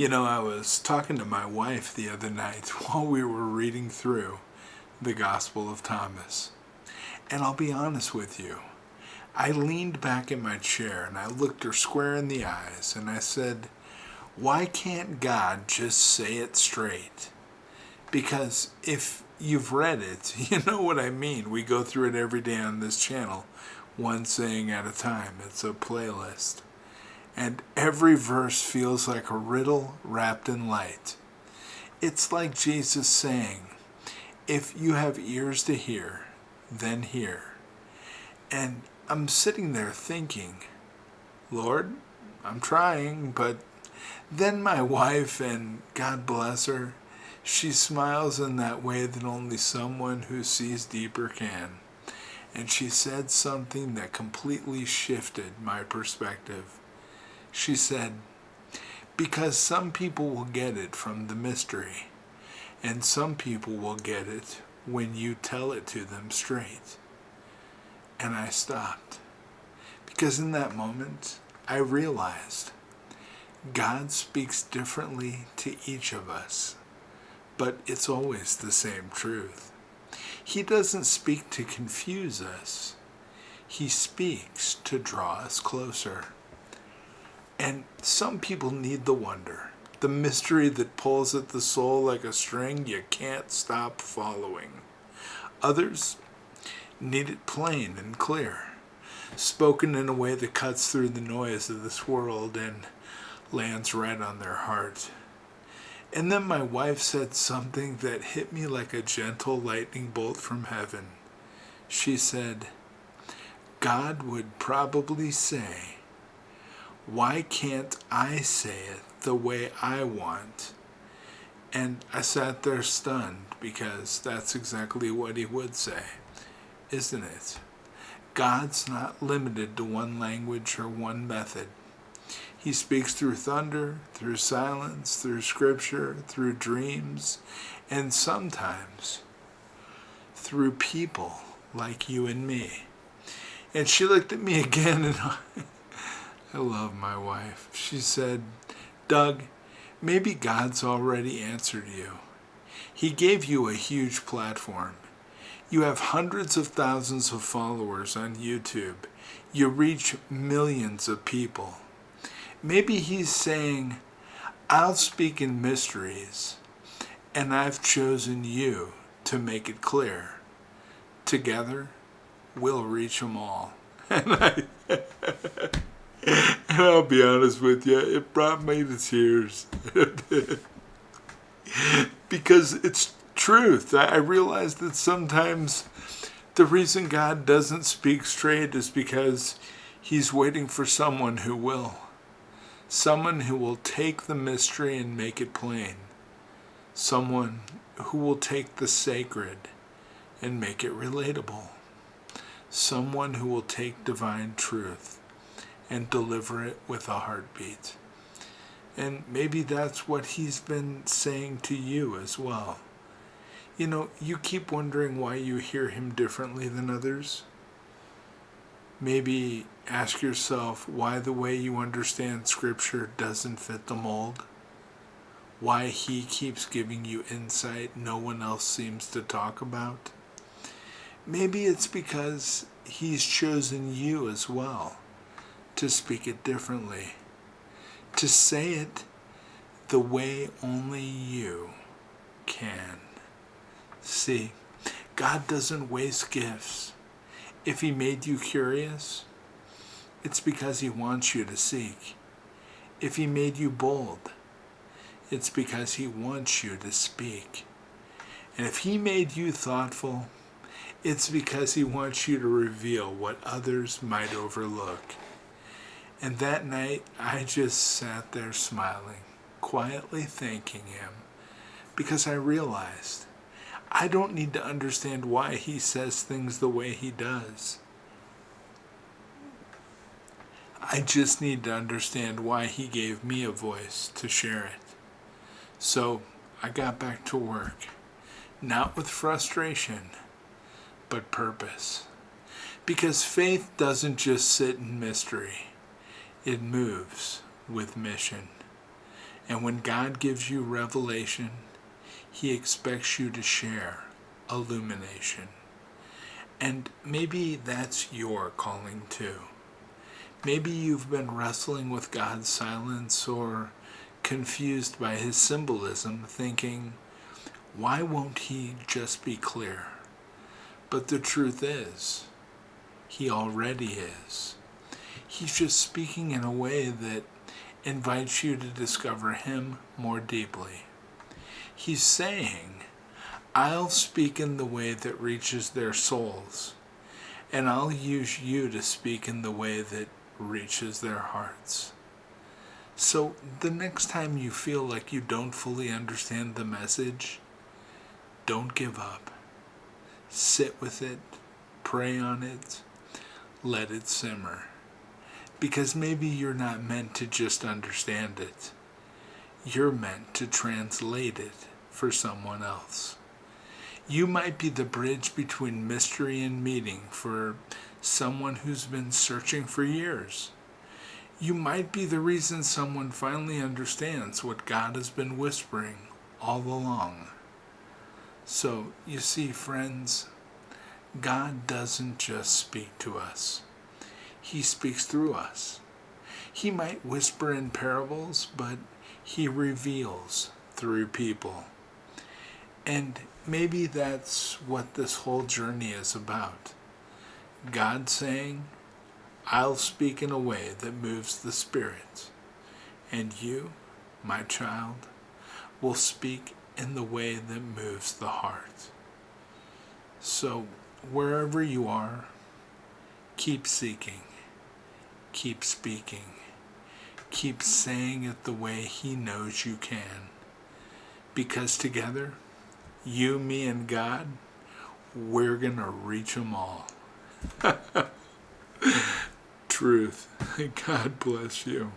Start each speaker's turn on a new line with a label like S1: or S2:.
S1: I was talking to my wife the other night while we were reading through the Gospel of Thomas. And I'll be honest with you, I leaned back in my chair and I looked her square in the eyes and I said, why can't God just say it straight? Because if you've read it, you know what I mean. We go through it every day on this channel, one saying at a time. It's a playlist. And every verse feels like a riddle wrapped in light. It's like Jesus saying, if you have ears to hear, then hear. And I'm sitting there thinking, Lord, I'm trying, but then my wife, and God bless her, she smiles in that way that only someone who sees deeper can. And she said something that completely shifted my perspective. She said, because some people will get it from the mystery, and some people will get it when you tell it to them straight. And I stopped, because in that moment, I realized God speaks differently to each of us, but it's always the same truth. He doesn't speak to confuse us. He speaks to draw us closer. And some people need the wonder, the mystery that pulls at the soul like a string you can't stop following. Others need it plain and clear, spoken in a way that cuts through the noise of this world and lands right on their heart. And then my wife said something that hit me like a gentle lightning bolt from heaven. She said, God would probably say, why can't I say it the way I want? And I sat there stunned, because that's exactly what he would say, isn't it? God's not limited to one language or one method. He speaks through thunder, through silence, through scripture, through dreams, and sometimes through people like you and me. And she looked at me again, and I love my wife. She said, Doug, maybe God's already answered you. He gave you a huge platform. You have hundreds of thousands of followers on YouTube. You reach millions of people. Maybe he's saying, I'll speak in mysteries, and I've chosen you to make it clear. Together, we'll reach them all. And I'll be honest with you, it brought me to tears. Because it's truth. I realize that sometimes the reason God doesn't speak straight is because he's waiting for someone who will. Someone who will take the mystery and make it plain. Someone who will take the sacred and make it relatable. Someone who will take divine truth and deliver it with a heartbeat. And maybe that's what he's been saying to you as well. You keep wondering why you hear him differently than others. Maybe ask yourself why the way you understand Scripture doesn't fit the mold. Why he keeps giving you insight no one else seems to talk about. Maybe it's because he's chosen you as well to speak it differently, to say it the way only you can. See, God doesn't waste gifts. If he made you curious, it's because he wants you to seek. If he made you bold, it's because he wants you to speak. And if he made you thoughtful, it's because he wants you to reveal what others might overlook. And that night, I just sat there smiling, quietly thanking him, because I realized I don't need to understand why he says things the way he does. I just need to understand why he gave me a voice to share it. So I got back to work, not with frustration, but purpose. Because faith doesn't just sit in mystery. It moves with mission. And when God gives you revelation, He expects you to share illumination. And maybe that's your calling too. Maybe you've been wrestling with God's silence or confused by His symbolism, thinking, why won't He just be clear? But the truth is, He already is. He's just speaking in a way that invites you to discover Him more deeply. He's saying, I'll speak in the way that reaches their souls, and I'll use you to speak in the way that reaches their hearts. So the next time you feel like you don't fully understand the message, don't give up. Sit with it, pray on it, let it simmer. Because maybe you're not meant to just understand it. You're meant to translate it for someone else. You might be the bridge between mystery and meaning for someone who's been searching for years. You might be the reason someone finally understands what God has been whispering all along. So, you see, friends, God doesn't just speak to us. He speaks through us. He might whisper in parables, but He reveals through people. And maybe that's what this whole journey is about. God saying, I'll speak in a way that moves the spirit. And you, my child, will speak in the way that moves the heart. So, wherever you are, keep seeking. Keep speaking. Keep saying it the way He knows you can. Because together, you, me, and God, we're going to reach them all. Truth. God bless you.